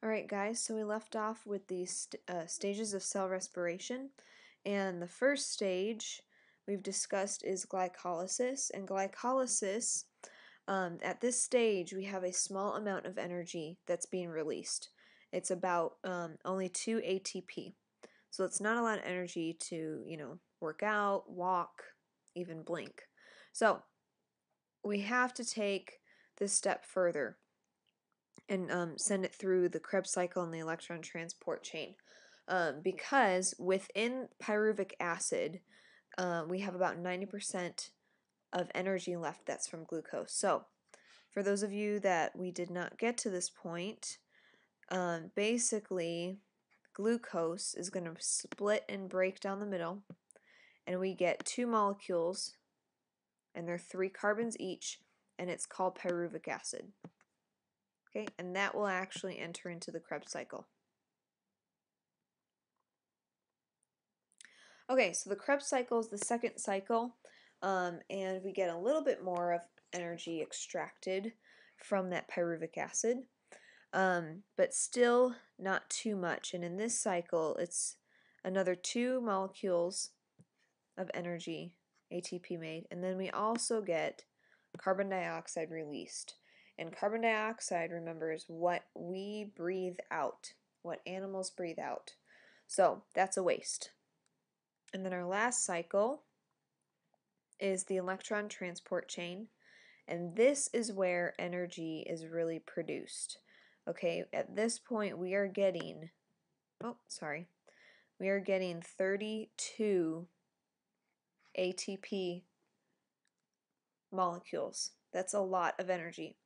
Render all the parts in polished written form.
Alright guys, so we left off with the stages of cell respiration, and the first stage we've discussed is glycolysis, and glycolysis, at this stage we have a small amount of energy that's being released. It's about only 2 ATP, so it's not a lot of energy to, work out, walk, even blink. So we have to take this step further and send it through the Krebs cycle and the electron transport chain. Because within pyruvic acid, we have about 90% of energy left that's from glucose. So, for those of you that we did not get to this point, basically, glucose is going to split and break down the middle, and we get 2 molecules, and they're 3 carbons each, and it's called pyruvic acid. Okay, and that will actually enter into the Krebs cycle. Okay, so the Krebs cycle is the second cycle, and we get a little bit more of energy extracted from that pyruvic acid, but still not too much. And in this cycle, it's another 2 molecules of energy, ATP made, and then we also get carbon dioxide released. And carbon dioxide, remember, is what we breathe out, what animals breathe out. So that's a waste. And then our last cycle is the electron transport chain, and this is where energy is really produced. Okay, at this point we are getting, we are getting 32 ATP molecules. That's a lot of energy.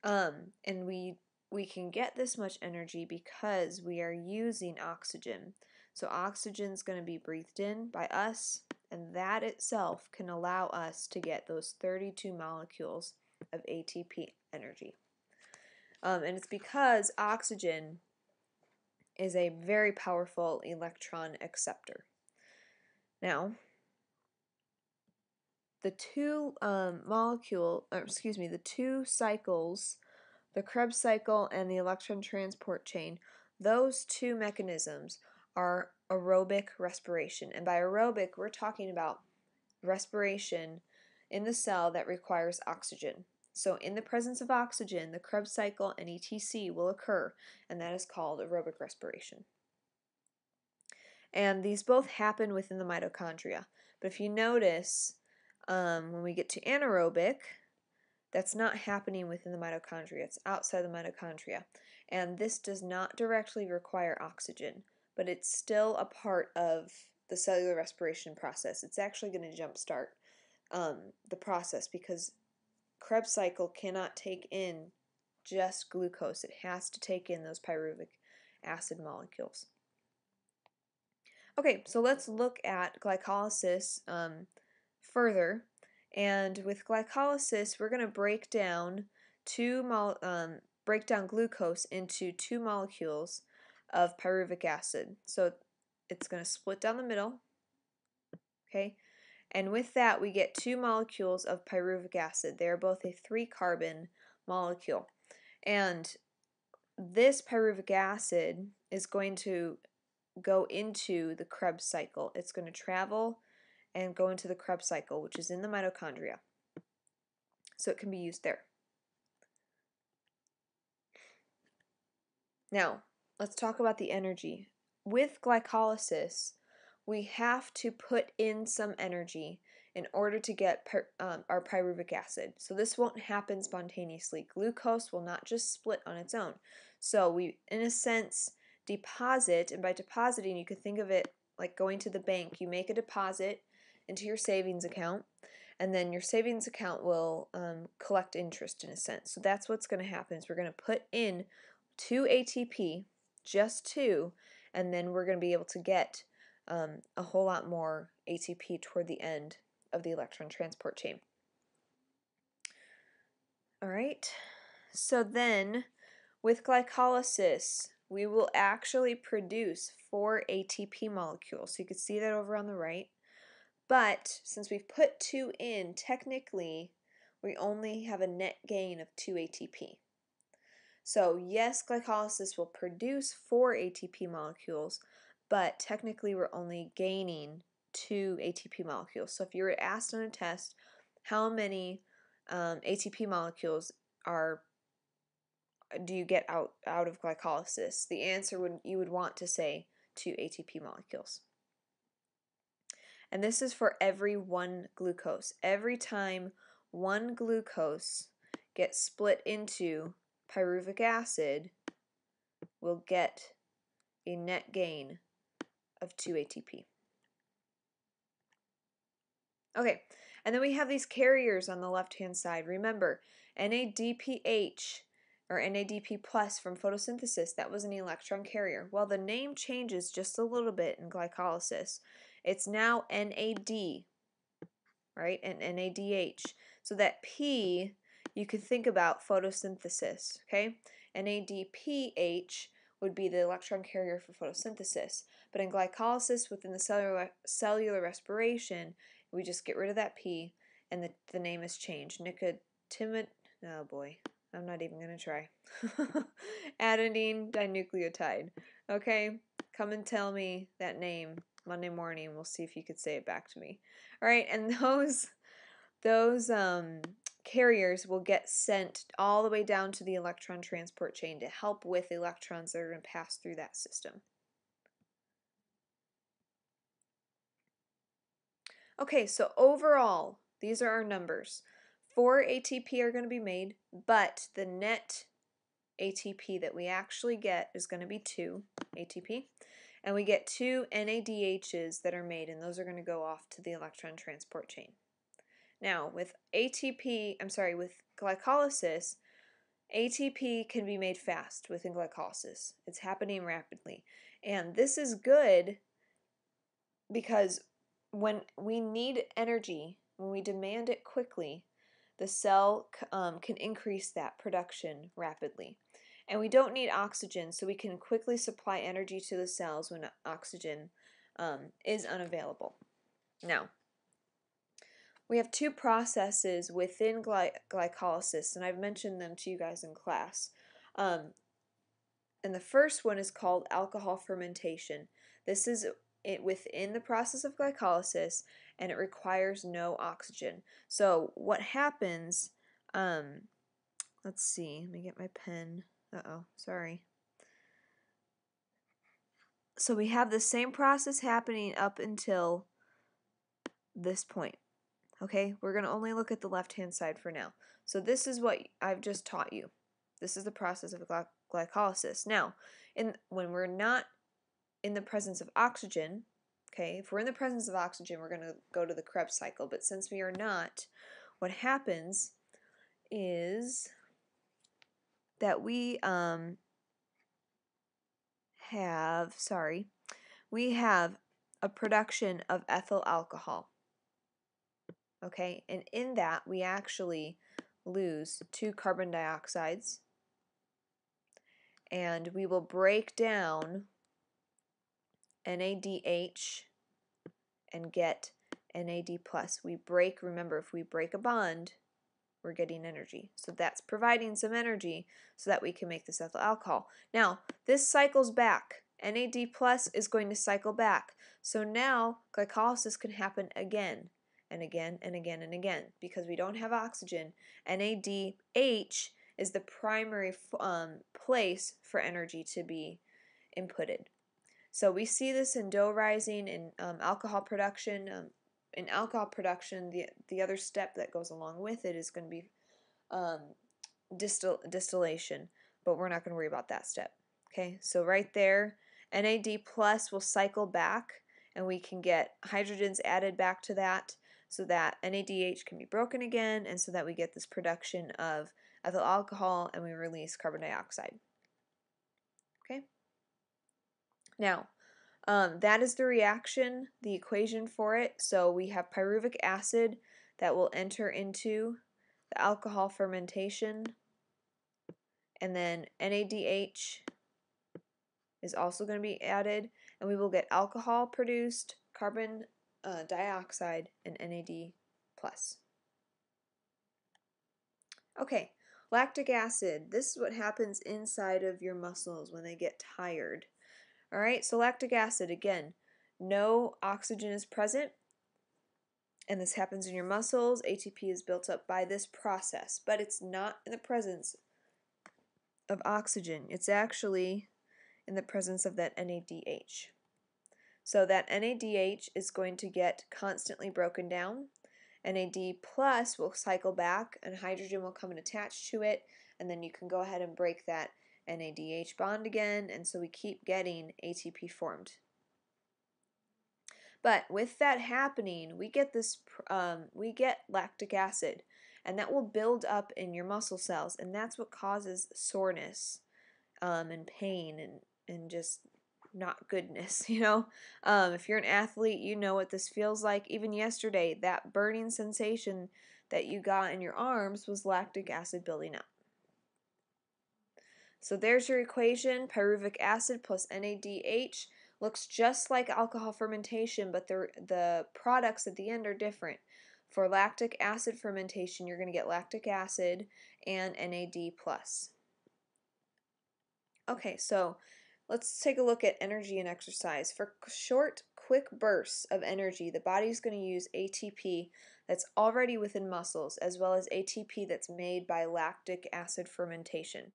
And we can get this much energy because we are using oxygen. So oxygen is going to be breathed in by us, and that itself can allow us to get those 32 molecules of ATP energy. And it's because oxygen is a very powerful electron acceptor. Now, the two the two cycles, the Krebs cycle and the electron transport chain, those two mechanisms are aerobic respiration. And by aerobic, we're talking about respiration in the cell that requires oxygen. So in the presence of oxygen, the Krebs cycle and ETC will occur, and that is called aerobic respiration. And these both happen within the mitochondria. But if you notice, when we get to anaerobic, that's not happening within the mitochondria. It's outside the mitochondria. And this does not directly require oxygen, but it's still a part of the cellular respiration process. It's actually going to jumpstart the process because Krebs cycle cannot take in just glucose. It has to take in those pyruvic acid molecules. Okay, so let's look at glycolysis further. And with glycolysis, we're going to break down glucose into 2 molecules of pyruvic acid. So it's going to split down the middle. Okay, and with that we get 2 molecules of pyruvic acid. They are both a 3-carbon molecule, and this pyruvic acid is going to go into the Krebs cycle. It's going to travel and go into the Krebs cycle, which is in the mitochondria. So it can be used there. Now, let's talk about the energy. With glycolysis, we have to put in some energy in order to get our pyruvic acid. So this won't happen spontaneously. Glucose will not just split on its own. So we, in a sense, deposit, and by depositing you could think of it like going to the bank. You make a deposit into your savings account, and then your savings account will collect interest in a sense. So that's what's going to happen is we're going to put in 2 ATP, just 2, and then we're going to be able to get a whole lot more ATP toward the end of the electron transport chain. Alright, so then with glycolysis, we will actually produce 4 ATP molecules. So you can see that over on the right. But since we've put 2 in, technically we only have a net gain of 2 ATP. So yes, glycolysis will produce 4 ATP molecules, but technically we're only gaining 2 ATP molecules. So if you were asked on a test how many ATP molecules do you get out of glycolysis, the answer you would want to say 2 ATP molecules. And this is for every 1 glucose. Every time 1 glucose gets split into pyruvic acid, we'll get a net gain of 2 ATP. Okay, and then we have these carriers on the left-hand side. Remember, NADPH or NADP plus from photosynthesis, that was an electron carrier. Well, the name changes just a little bit in glycolysis. It's now NAD, right, and NADH. So that P, you could think about photosynthesis, okay? NADPH would be the electron carrier for photosynthesis. But in glycolysis within the cellular respiration, we just get rid of that P, and the name is changed. Nicotinamide, oh boy, I'm not even going to try. Adenine dinucleotide. Okay, come and tell me that name Monday morning. We'll see if you could say it back to me. All right, and those carriers will get sent all the way down to the electron transport chain to help with electrons that are going to pass through that system. Okay, so overall, these are our numbers. 4 ATP are going to be made, but the net ATP that we actually get is going to be 2 ATP. And we get 2 NADHs that are made, and those are going to go off to the electron transport chain. Now, with glycolysis, ATP can be made fast within glycolysis. It's happening rapidly. And this is good because when we need energy, when we demand it quickly, the cell can increase that production rapidly. And we don't need oxygen, so we can quickly supply energy to the cells when oxygen is unavailable. Now, we have 2 processes within glycolysis, and I've mentioned them to you guys in class. And the first one is called alcohol fermentation. This is within the process of glycolysis, and it requires no oxygen. So what happens, let's see, let me get my pen. Sorry. So we have the same process happening up until this point. Okay, we're going to only look at the left-hand side for now. So this is what I've just taught you. This is the process of glycolysis. Now, when we're not in the presence of oxygen, okay, if we're in the presence of oxygen, we're going to go to the Krebs cycle. But since we are not, what happens is that we have a production of ethyl alcohol. Okay, and in that we actually lose 2 carbon dioxides, and we will break down NADH and get NAD+. Remember, if we break a bond, we're getting energy. So that's providing some energy so that we can make this ethyl alcohol. Now, this cycles back. NAD+ is going to cycle back. So now glycolysis can happen again and again and again and again because we don't have oxygen. NADH is the primary place for energy to be inputted. So we see this in dough rising, in alcohol production. In alcohol production, the other step that goes along with it is going to be distillation, but we're not going to worry about that step. Okay, so right there, NAD+ will cycle back, and we can get hydrogens added back to that, so that NADH can be broken again, and so that we get this production of ethyl alcohol, and we release carbon dioxide. Okay. Now, that is the reaction, the equation for it. So we have pyruvic acid that will enter into the alcohol fermentation, and then NADH is also going to be added, and we will get alcohol produced, carbon dioxide, and NAD+. Okay, Lactic acid, this is what happens inside of your muscles when they get tired. Alright, so lactic acid, again, no oxygen is present, and this happens in your muscles. ATP is built up by this process, but it's not in the presence of oxygen. It's actually in the presence of that NADH. So that NADH is going to get constantly broken down. NAD plus will cycle back and hydrogen will come and attach to it, and then you can go ahead and break that NADH bond again, and so we keep getting ATP formed. But with that happening, we get lactic acid, and that will build up in your muscle cells, and that's what causes soreness and pain and just not goodness, you know. If you're an athlete, you know what this feels like. Even yesterday, that burning sensation that you got in your arms was lactic acid building up. So there's your equation. Pyruvic acid plus NADH looks just like alcohol fermentation, but the products at the end are different. For lactic acid fermentation, you're going to get lactic acid and NAD+. Okay, so let's take a look at energy and exercise. For short, quick bursts of energy, the body's going to use ATP that's already within muscles, as well as ATP that's made by lactic acid fermentation.